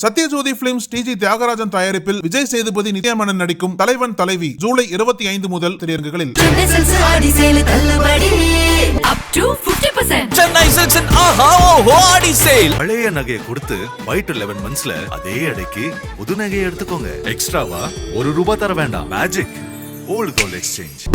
Sathyajothi films டிஜி தியாகராஜன் தயாரிப்பில் விஜய் சேதுபதி நித்யாமேனன் நடிக்கும் தலைவன் தலைவி ஜூலை 25 முதல் திரையரங்குகளில். பழைய நகையை கொடுத்து பை டு 11 monthsல அதே அடைக்கு புது நகையை எடுத்துக்கோங்க. எக்ஸ்ட்ராவா ₹1 தர வேண்டாம். Magic old gold exchange.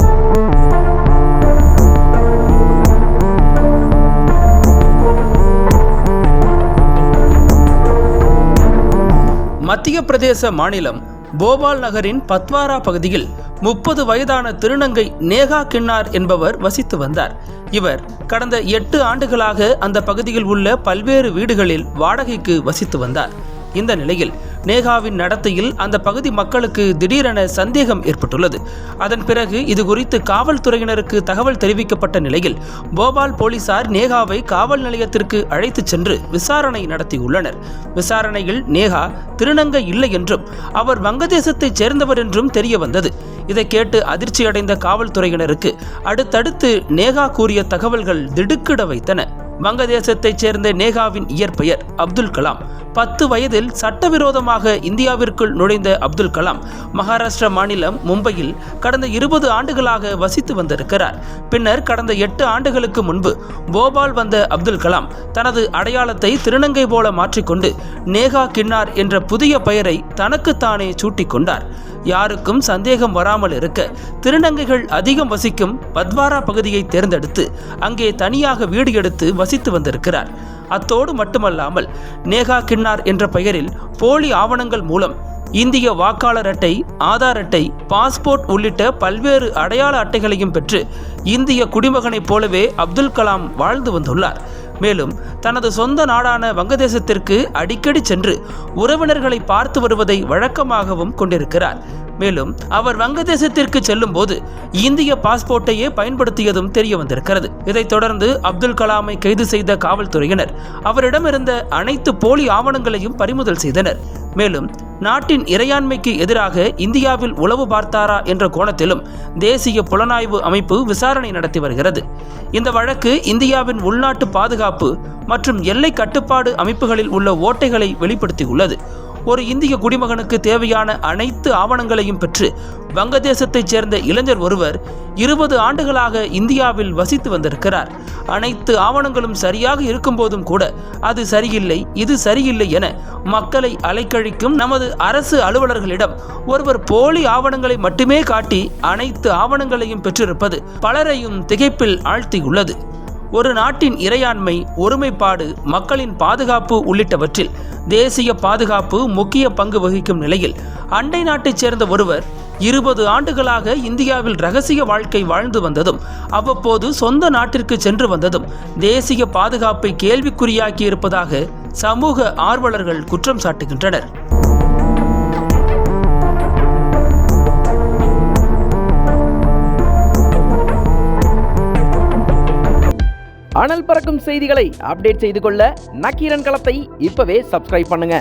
Madhya Pradesh மாநிலம் போபால் நகரின் பத்வாரா பகுதியில் 30 வயதான திருநங்கை நேகா கின்னார் என்பவர் வசித்து வந்தார். இவர் கடந்த 8 ஆண்டுகளாக அந்த பகுதியில் உள்ள பல்வேறு வீடுகளில் வாடகைக்கு வசித்து வந்தார். இந்த நிலையில் நேகாவின் நடத்தையில் அந்த பகுதி மக்களுக்கு திடீரென சந்தேகம் ஏற்பட்டுள்ளது. அதன் பிறகு இது குறித்து காவல்துறையினருக்கு தகவல் தெரிவிக்கப்பட்ட நிலையில் போபால் போலீசார் நேகாவை காவல் நிலையத்திற்கு அழைத்துச் சென்று விசாரணை நடத்தியுள்ளனர். விசாரணையில் நேகா திருநங்கை இல்லை என்றும் அவர் வங்கதேசத்தைச் சேர்ந்தவர் என்றும் தெரிய வந்தது. இதை கேட்டு அதிர்ச்சியடைந்த காவல்துறையினருக்கு அடுத்தடுத்து நேகா கூறிய தகவல்கள் திடுக்கிட வைத்தன. வங்கதேசத்தைச் சேர்ந்த நேகாவின் இயற்பெயர் அப்துல் கலாம். 10 வயதில் சட்டவிரோதமாக இந்தியாவிற்குள் நுழைந்த அப்துல் கலாம் மகாராஷ்டிரா மாநிலம் மும்பையில் கடந்த 20 ஆண்டுகளாக வசித்து வந்திருக்கிறார். பின்னர் கடந்த 8 ஆண்டுகளுக்கு முன்பு போபால் வந்த அப்துல் கலாம் தனது அடையாளத்தை திருநங்கை போல மாற்றிக்கொண்டு நேகா கின்னார் என்ற புதிய பெயரை தனக்குத்தானே சூட்டிக் கொண்டார். யாருக்கும் சந்தேகம் வராமல் இருக்க திருநங்கைகள் அதிகம் வசிக்கும் பத்வாரா பகுதியை தேர்ந்தெடுத்து அங்கே தனியாக வீடு எடுத்து வசித்து வந்திருக்கிறார். அத்தோடு மட்டுமல்லாமல் நேகா கின்னார் என்ற பெயரில் போலி ஆவணங்கள் மூலம் இந்திய வாக்காளர் அட்டை, ஆதார் அட்டை, பாஸ்போர்ட் உள்ளிட்ட பல்வேறு அடையாள அட்டைகளையும் பெற்று இந்திய குடிமகனைப் போலவே அப்துல் கலாம் வாழ்ந்து வந்துள்ளார். மேலும் தனது சொந்த நாடான வங்கதேசத்திற்கு அடிக்கடி சென்று உறவினர்களை பார்த்து வருவதை வழக்கமாகவும் கொண்டிருக்கிறார். மேலும் அவர் வங்கதேசத்திற்கு செல்லும் போது இந்திய பாஸ்போர்ட்டையே பயன்படுத்தியதும் தெரிய வந்திருக்கிறது. இதைத் தொடர்ந்து அப்துல் கலாமை கைது செய்த காவல்துறையினர் அவரிடமிருந்த அனைத்து போலி ஆவணங்களையும் பறிமுதல் செய்தனர். மேலும் நாட்டின் இறையாண்மைக்கு எதிராக இந்தியாவில் உளவு பார்த்தாரா என்ற கோணத்திலும் தேசிய புலனாய்வு அமைப்பு விசாரணை நடத்தி வருகிறது. இந்த வழக்கு இந்தியாவின் உள்நாட்டு பாதுகாப்பு மற்றும் எல்லை கட்டுப்பாடு அமைப்புகளில் உள்ள ஓட்டைகளை வெளிப்படுத்தியுள்ளது. ஒரு இந்திய குடிமகனுக்கு தேவையான அனைத்து ஆவணங்களையும் பெற்று வங்கதேசத்தைச் சேர்ந்த இளைஞர் ஒருவர் 20 ஆண்டுகளாக இந்தியாவில் வசித்து வந்திருக்கிறார். அனைத்து ஆவணங்களும் சரியாக இருக்கும் போதும் கூட அது சரியில்லை, இது சரியில்லை என மக்களை அலைக்கழிக்கும் நமது அரசு அலுவலர்களிடம் ஒருவர் போலி ஆவணங்களை மட்டுமே காட்டி அனைத்து ஆவணங்களையும் பெற்றிருப்பது பலரையும் திகைப்பில் ஆழ்த்தியுள்ளது. ஒரு நாட்டின் இறையாண்மை, ஒருமைப்பாடு, மக்களின் பாதுகாப்பு உள்ளிட்டவற்றில் தேசிய பாதுகாப்பு முக்கிய பங்கு வகிக்கும் நிலையில் அண்டை நாட்டைச் சேர்ந்த ஒருவர் 20 ஆண்டுகளாக இந்தியாவில் இரகசிய வாழ்க்கை வாழ்ந்து வந்ததும் அவ்வப்போது சொந்த நாட்டிற்கு சென்று வந்ததும் தேசிய பாதுகாப்பை கேள்விக்குறியாக்கி இருப்பதாக சமூக ஆர்வலர்கள் குற்றம் சாட்டுகின்றனர். அனல் பறக்கும் செய்திகளை அப்டேட் செய்து கொள்ள நக்கீரன் களத்தை இப்பவே சப்ஸ்கிரைப் பண்ணுங்க.